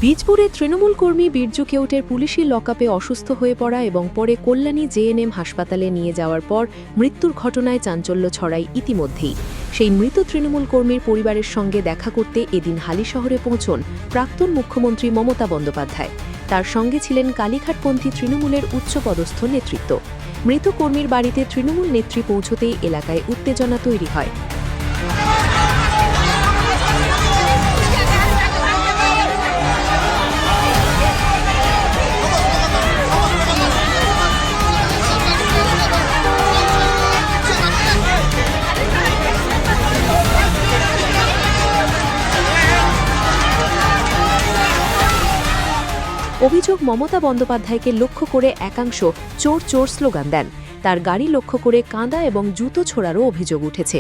বীজপুরে তৃণমূল কর্মী বীরজু কেউটের পুলিশি লকআপে অসুস্থ হয়ে পড়া এবং পরে কল্যাণী জেএনএম হাসপাতালে নিয়ে যাওয়ার পর মৃত্যুর ঘটনায় চাঞ্চল্য ছড়ায় ইতিমধ্যেই। সেই মৃত তৃণমূল কর্মীর পরিবারের সঙ্গে দেখা করতে এদিন হালিশহরে পৌঁছন প্রাক্তন মুখ্যমন্ত্রী মমতা বন্দ্যোপাধ্যায়। তার সঙ্গে ছিলেন কালীঘাটপন্থী তৃণমূলের উচ্চপদস্থ নেতৃত্ব। মৃত কর্মীর বাড়িতে তৃণমূল নেত্রী পৌঁছতেই এলাকায় উত্তেজনা তৈরি হয়। অভিযোগ, মমতা বন্দ্যোপাধ্যায়কে লক্ষ্য করে একাংশ চোর চোর স্লোগান দেন। তার গাড়ি লক্ষ্য করে কাঁদা এবং জুতো ছোড়ারও অভিযোগ উঠেছে।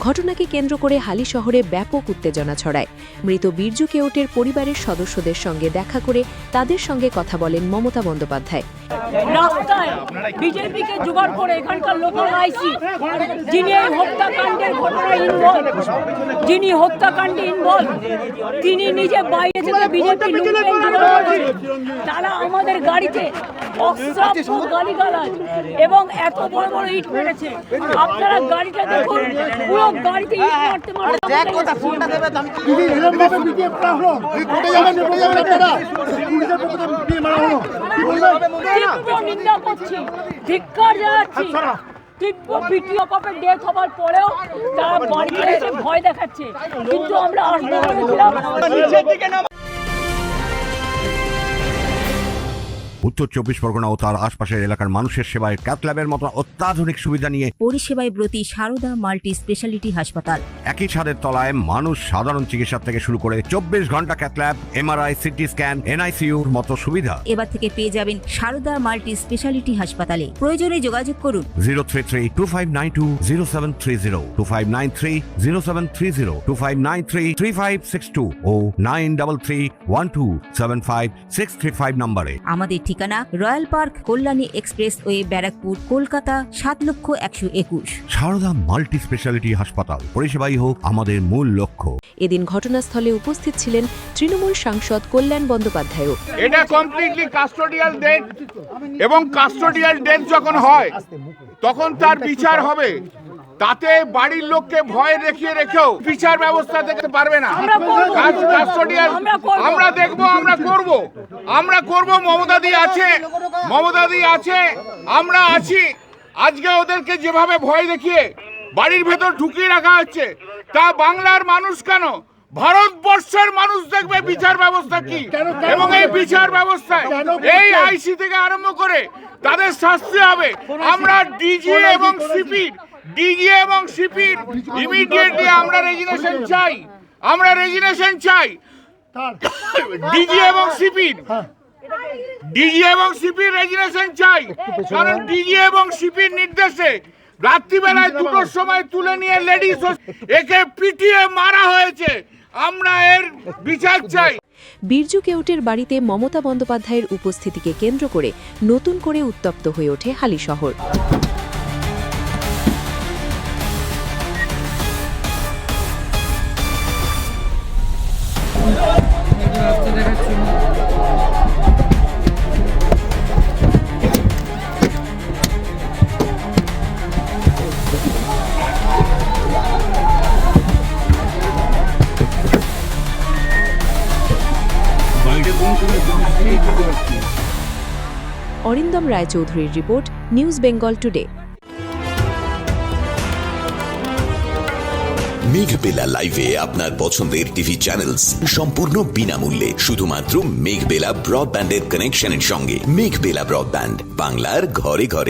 ঘটনাকে কেন্দ্র করে হালিশহরে ব্যাপক উত্তেজনা ছড়ায়। মৃত বীরজু কেউটের পরিবারের সদস্যদের সঙ্গে দেখা করে তাদের সঙ্গে কথা বলেন মমতা বন্দ্যোপাধ্যায়। রাস্তায় বিজেপিকে জোগাড় করে এখানকার লোকাল আইসি যিনি এই হত্যাকাণ্ডের ঘটনায় ইনভলভ, যিনি হত্যাকাণ্ডে ইনভলভ, তিনি নিজে বাইরে থেকে বিজেপি তারা আমাদের গাড়িতে অশ্রাব্য গালিগালাজ এবং এত বড় বড় ইট মেরেছে। আপনারা গাড়িটা দেখুন, পুরো গাড়িতে ইট মারতে মারতে নিন্দা করছি, ধিক্কার জানাচ্ছি। তীব্র ভিডিও কপে ডেথ হবার পরেও তারা বাড়িতে এসে ভয় দেখাচ্ছে, কিন্তু আমরা আসবো বলেছিলাম। উত্তর 24 পরগনা ও তার আশপাশের এলাকার মানুষের সেবায় ক্যাথ ল্যাবের মতো অত্যাধুনিক সুবিধা নিয়ে পরিষেবায় ব্রতী সারদা মাল্টি স্পেশালিটি হাসপাতাল। একই ছাদের তলায় মানুষ সাধারণ চিকিৎসা থেকে শুরু করে 24 ঘন্টা cath lab, MRI, CT scan, এনআইসিইউর মতো সুবিধা এবার থেকে পেয়ে যাবেন সারদা মাল্টি স্পেশালিটি হাসপাতালে। প্রয়োজনে যোগাযোগ করুন 033-2592-0730, 2593-0730, 2593-3562 ও 9331275635 নম্বরে। আমাদের ঠিকানা royal park, Kalyani expressway, Barrackpore, Kolkata ৭,১২১। সারদা মাল্টি স্পেশালিটি হাসপাতাল, পরিষেবাই হোক আমাদের মূল লক্ষ্য। এদিন ঘটনাস্থলে উপস্থিত ছিলেন তৃণমূল সাংসদ কল্যাণ বন্দ্যোপাধ্যায়ও। এটা কমপ্লিটলি কাস্টোডিয়াল ডেথ, এবং কাস্টোডিয়াল ডেথ যখন হয় তখন তার বিচার হবে। তাতে বাড়ির লোককে ভয় দেখিয়ে রেখেও বিচার ব্যবস্থা দেখতে পারবে না। কাস্টোডিয়াল আমরা দেখবো, আমরা করব। মমতাদি আছে, আমরা আছি। আজকে ওদেরকে যেভাবে ভয় দেখিয়ে বাড়ির ভেতর ঢুকিয়ে রাখা হচ্ছে, তা বাংলার মানুষ কেন, ভারতবর্ষের মানুষ দেখবে বিচার ব্যবস্থা কি, এবং এই বিচার ব্যবস্থায় এই আইসি থেকে আরম্ভ করে তাদের শাস্তি হবে। আমরা ডিজি এবং সিপির ইমিডিয়েটলি আমরা রেজিগনেশন চাই। ডিজি এবং সিপির রেজিগনেশন চাই, কারণ ডিজি এবং সিপির নির্দেশে রাত্রিবেলায় 2টোর সময় তুলে নিয়ে লেডিস একে পিটিয়ে মারা হয়েছে। আমরা এর বিচার চাই। বীরজু কেউটের বাড়িতে মমতা বন্দ্যোপাধ্যায়ের উপস্থিতিকে কেন্দ্র করে নতুন করে উত্তপ্ত হয়ে ওঠে হালিশহর। অরিন্দম রায়চৌধুরীর রিপোর্ট, নিউজ বেঙ্গল টুডে। মেঘবেলা লাইভে আপনার পছন্দের টিভি চ্যানেলস সম্পূর্ণ বিনামূল্যে, শুধুমাত্র মেঘবেলা ব্রডব্যান্ডের কানেকশনের সঙ্গে। মেঘবেলা ব্রডব্যান্ড, বাংলার ঘরে ঘরে।